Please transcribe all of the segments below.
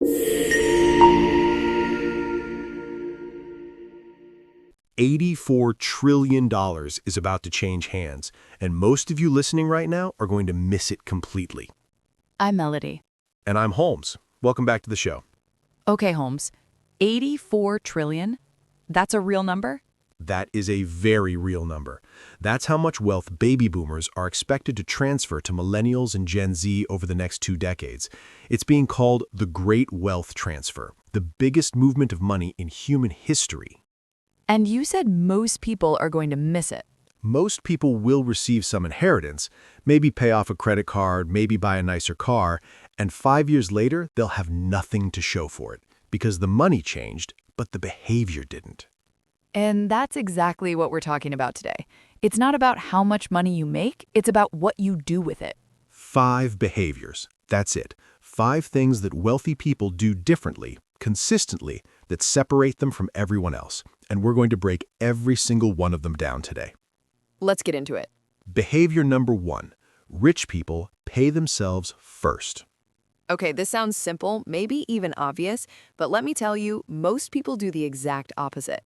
$84 trillion is about to change hands, and most of you listening right now are going to miss it completely. I'm Melody. And I'm Holmes. Welcome back to the show. Okay, Holmes. 84 trillion? That's a real number? That is a very real number. That's how much wealth baby boomers are expected to transfer to millennials and Gen Z over the next 2 decades. It's being called the Great Wealth Transfer, the biggest movement of money in human history. And you said most people are going to miss it. Most people will receive some inheritance, maybe pay off a credit card, maybe buy a nicer car, and 5 years later, they'll have nothing to show for it because the money changed, but the behavior didn't. And that's exactly what we're talking about today. It's not about how much money you make, it's about what you do with it. 5 behaviors. That's it. 5 things that wealthy people do differently, consistently, that separate them from everyone else. And we're going to break every single one of them down today. Let's get into it. Behavior number 1. Rich people pay themselves first. Okay, this sounds simple, maybe even obvious, but let me tell you, most people do the exact opposite.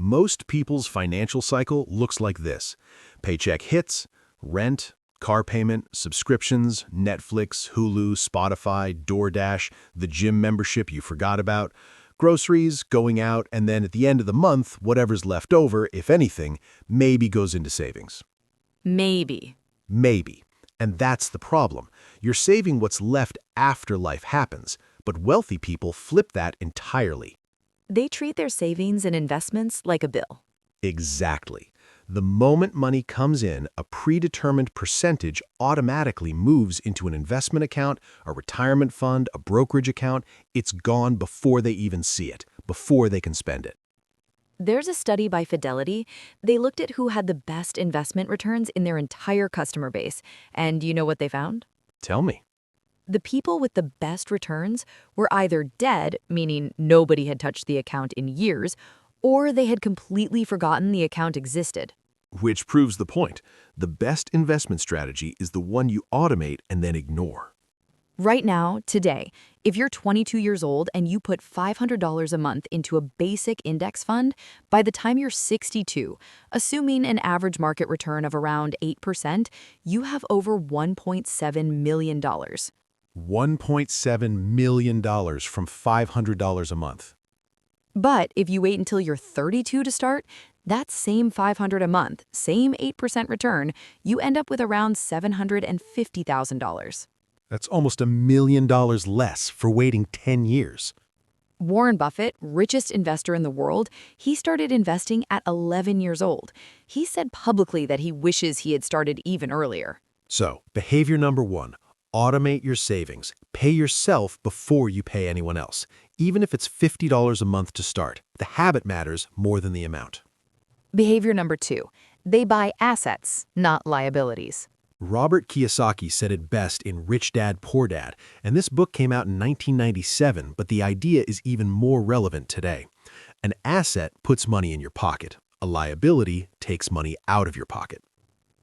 Most people's financial cycle looks like this. Paycheck hits, rent, car payment, subscriptions, Netflix, Hulu, Spotify, DoorDash, the gym membership you forgot about, groceries, going out, and then at the end of the month, whatever's left over, if anything, maybe goes into savings. Maybe. Maybe. And that's the problem. You're saving what's left after life happens, but wealthy people flip that entirely. They treat their savings and investments like a bill. Exactly. The moment money comes in, a predetermined percentage automatically moves into an investment account, a retirement fund, a brokerage account. It's gone before they even see it, before they can spend it. There's a study by Fidelity. They looked at who had the best investment returns in their entire customer base. And you know what they found? Tell me. The people with the best returns were either dead, meaning nobody had touched the account in years, or they had completely forgotten the account existed. Which proves the point. The best investment strategy is the one you automate and then ignore. Right now, today, if you're 22 years old and you put $500 a month into a basic index fund, by the time you're 62, assuming an average market return of around 8%, you have over $1.7 million. $1.7 million from $500 a month. But if you wait until you're 32 to start, that same $500 a month, same 8% return, you end up with around $750,000. That's almost $1 million less for waiting 10 years. Warren Buffett, richest investor in the world, he started investing at 11 years old. He said publicly that he wishes he had started even earlier. So, behavior number 1, automate your savings. Pay yourself before you pay anyone else, even if it's $50 a month to start. The habit matters more than the amount. Behavior number 2, they buy assets, not liabilities. Robert Kiyosaki said it best in Rich Dad, Poor Dad, and this book came out in 1997, but the idea is even more relevant today. An asset puts money in your pocket. A liability takes money out of your pocket.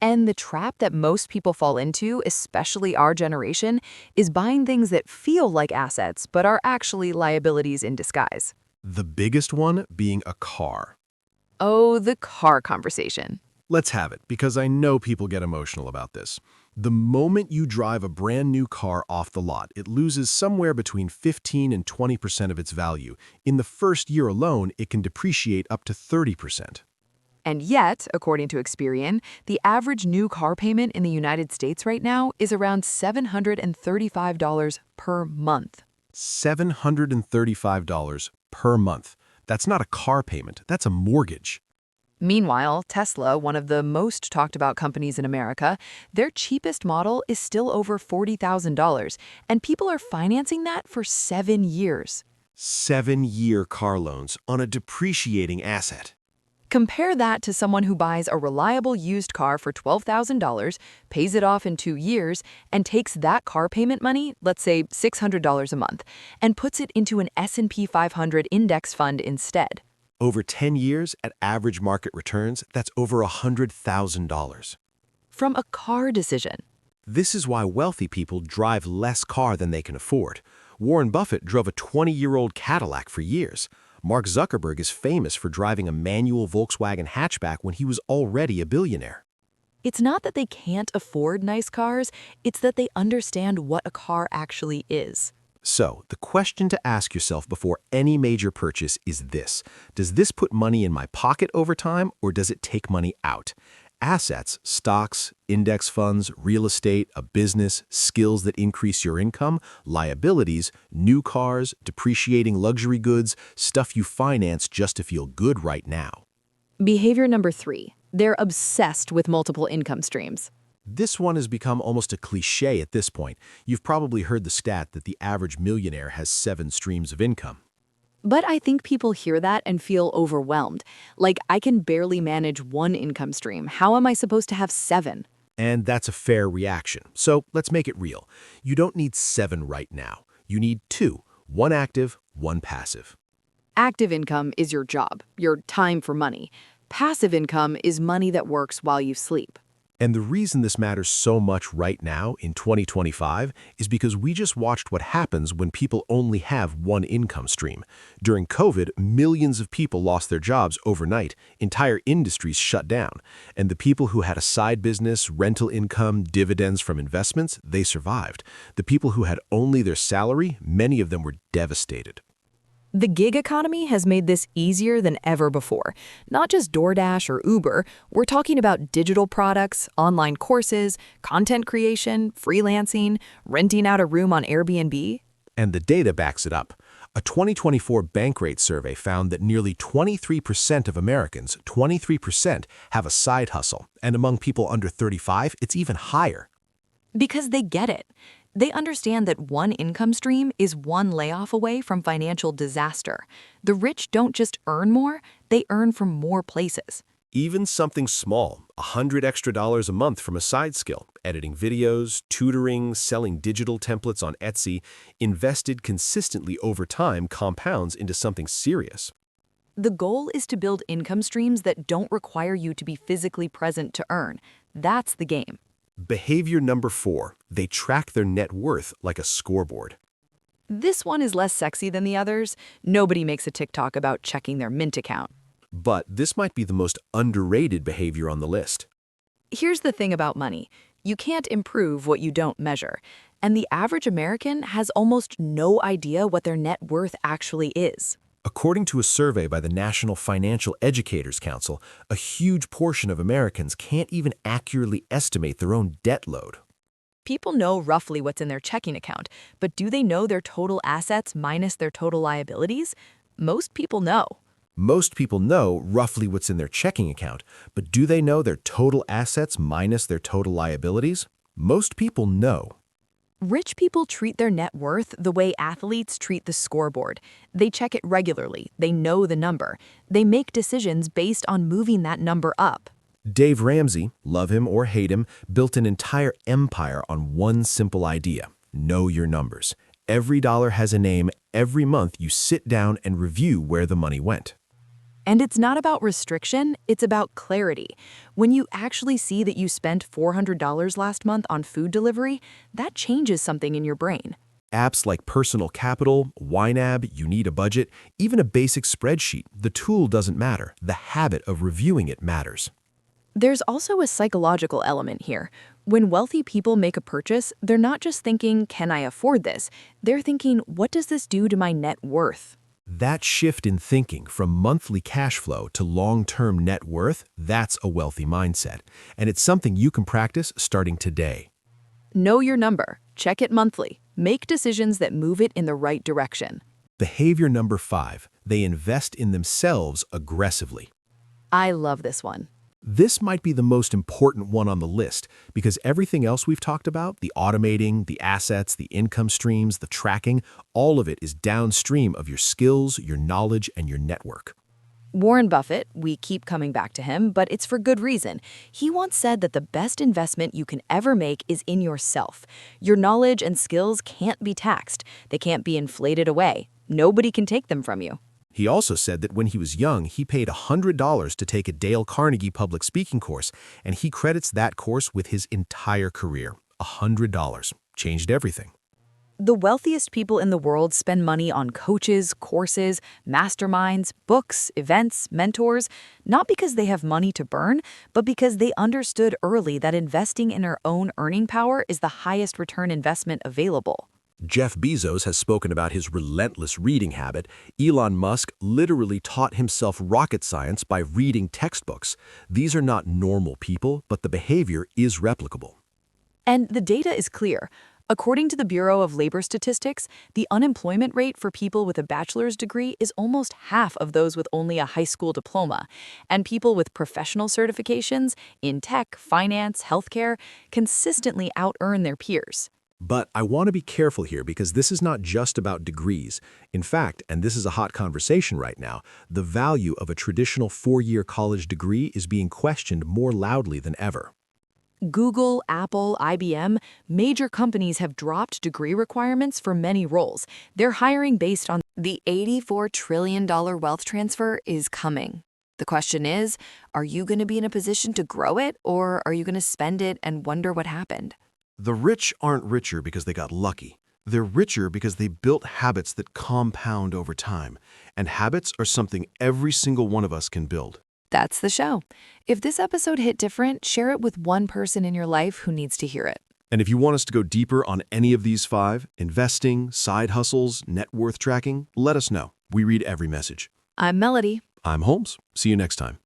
And the trap that most people fall into, especially our generation, is buying things that feel like assets but are actually liabilities in disguise. The biggest one being a car. Oh, the car conversation. Let's have it, because I know people get emotional about this. The moment you drive a brand new car off the lot, it loses somewhere between 15 and 20% of its value. In the first year alone, it can depreciate up to 30%. And yet, according to Experian, the average new car payment in the United States right now is around $735 per month. $735 per month. That's not a car payment, that's a mortgage. Meanwhile, Tesla, one of the most talked about companies in America, their cheapest model is still over $40,000, and people are financing that for 7 years. 7-year car loans on a depreciating asset. Compare that to someone who buys a reliable used car for $12,000, pays it off in 2 years, and takes that car payment money, let's say $600 a month, and puts it into an S&P 500 index fund instead. Over 10 years, at average market returns, that's over $100,000. From a car decision. This is why wealthy people drive less car than they can afford. Warren Buffett drove a 20-year-old Cadillac for years. Mark Zuckerberg is famous for driving a manual Volkswagen hatchback when he was already a billionaire. It's not that they can't afford nice cars, it's that they understand what a car actually is. So, the question to ask yourself before any major purchase is this: does this put money in my pocket over time, or does it take money out? Assets, stocks, index funds, real estate, a business, skills that increase your income, liabilities, new cars, depreciating luxury goods, stuff you finance just to feel good right now. Behavior number 3. They're obsessed with multiple income streams. This one has become almost a cliche at this point. You've probably heard the stat that the average millionaire has 7 streams of income. But I think people hear that and feel overwhelmed. Like, I can barely manage one income stream. How am I supposed to have 7? And that's a fair reaction. So let's make it real. You don't need 7 right now. You need 2, one active, one passive. Active income is your job, your time for money. Passive income is money that works while you sleep. And the reason this matters so much right now in 2025 is because we just watched what happens when people only have one income stream. During COVID, millions of people lost their jobs overnight, entire industries shut down, and the people who had a side business, rental income, dividends from investments, they survived. The people who had only their salary, many of them were devastated. The gig economy has made this easier than ever before. Not just DoorDash or Uber, we're talking about digital products, online courses, content creation, freelancing, renting out a room on Airbnb. And the data backs it up. A 2024 Bankrate survey found that nearly 23% of Americans, 23%, have a side hustle, and among people under 35, it's even higher. Because they get it. They understand that one income stream is one layoff away from financial disaster. The rich don't just earn more, they earn from more places. Even something small, $100 extra a month from a side skill, editing videos, tutoring, selling digital templates on Etsy, invested consistently over time compounds into something serious. The goal is to build income streams that don't require you to be physically present to earn. That's the game. Behavior number 4, they track their net worth like a scoreboard. This one is less sexy than the others. Nobody makes a TikTok about checking their Mint account. But this might be the most underrated behavior on the list. Here's the thing about money. You can't improve what you don't measure. And the average American has almost no idea what their net worth actually is. According to a survey by the National Financial Educators Council, a huge portion of Americans can't even accurately estimate their own debt load. People know roughly what's in their checking account, but do they know their total assets minus their total liabilities? Most people know. Most people know roughly what's in their checking account, but do they know their total assets minus their total liabilities? Most people know. Rich people treat their net worth the way athletes treat the scoreboard. They check it regularly. They know the number. They make decisions based on moving that number up. Dave Ramsey, love him or hate him, built an entire empire on one simple idea: know your numbers. Every dollar has a name. Every month you sit down and review where the money went. And it's not about restriction, it's about clarity. When you actually see that you spent $400 last month on food delivery, that changes something in your brain. Apps like Personal Capital, YNAB, You Need a Budget, even a basic spreadsheet, the tool doesn't matter. The habit of reviewing it matters. There's also a psychological element here. When wealthy people make a purchase, they're not just thinking, can I afford this? They're thinking, what does this do to my net worth? That shift in thinking from monthly cash flow to long-term net worth, that's a wealthy mindset. And it's something you can practice starting today. Know your number. Check it monthly. Make decisions that move it in the right direction. Behavior number 5, they invest in themselves aggressively. I love this one. This might be the most important one on the list because everything else we've talked about, the automating, the assets, the income streams, the tracking, all of it is downstream of your skills, your knowledge, and your network. Warren Buffett, we keep coming back to him, but it's for good reason. He once said that the best investment you can ever make is in yourself. Your knowledge and skills can't be taxed. They can't be inflated away. Nobody can take them from you. He also said that when he was young, he paid $100 to take a Dale Carnegie public speaking course, and he credits that course with his entire career. $100. Changed everything. The wealthiest people in the world spend money on coaches, courses, masterminds, books, events, mentors, not because they have money to burn, but because they understood early that investing in their own earning power is the highest return investment available. Jeff Bezos has spoken about his relentless reading habit. Elon Musk literally taught himself rocket science by reading textbooks. These are not normal people, but the behavior is replicable. And the data is clear. According to the Bureau of Labor Statistics, the unemployment rate for people with a bachelor's degree is almost half of those with only a high school diploma, and people with professional certifications in tech, finance, healthcare consistently out-earn their peers. But I want to be careful here because this is not just about degrees. In fact, and this is a hot conversation right now, the value of a traditional four-year college degree is being questioned more loudly than ever. Google, Apple, IBM, major companies have dropped degree requirements for many roles. They're hiring based on the $84 trillion wealth transfer is coming. The question is, are you going to be in a position to grow it, or are you going to spend it and wonder what happened? The rich aren't richer because they got lucky. They're richer because they built habits that compound over time. And habits are something every single one of us can build. That's the show. If this episode hit different, share it with one person in your life who needs to hear it. And if you want us to go deeper on any of these 5, investing, side hustles, net worth tracking, let us know. We read every message. I'm Melody. I'm Holmes. See you next time.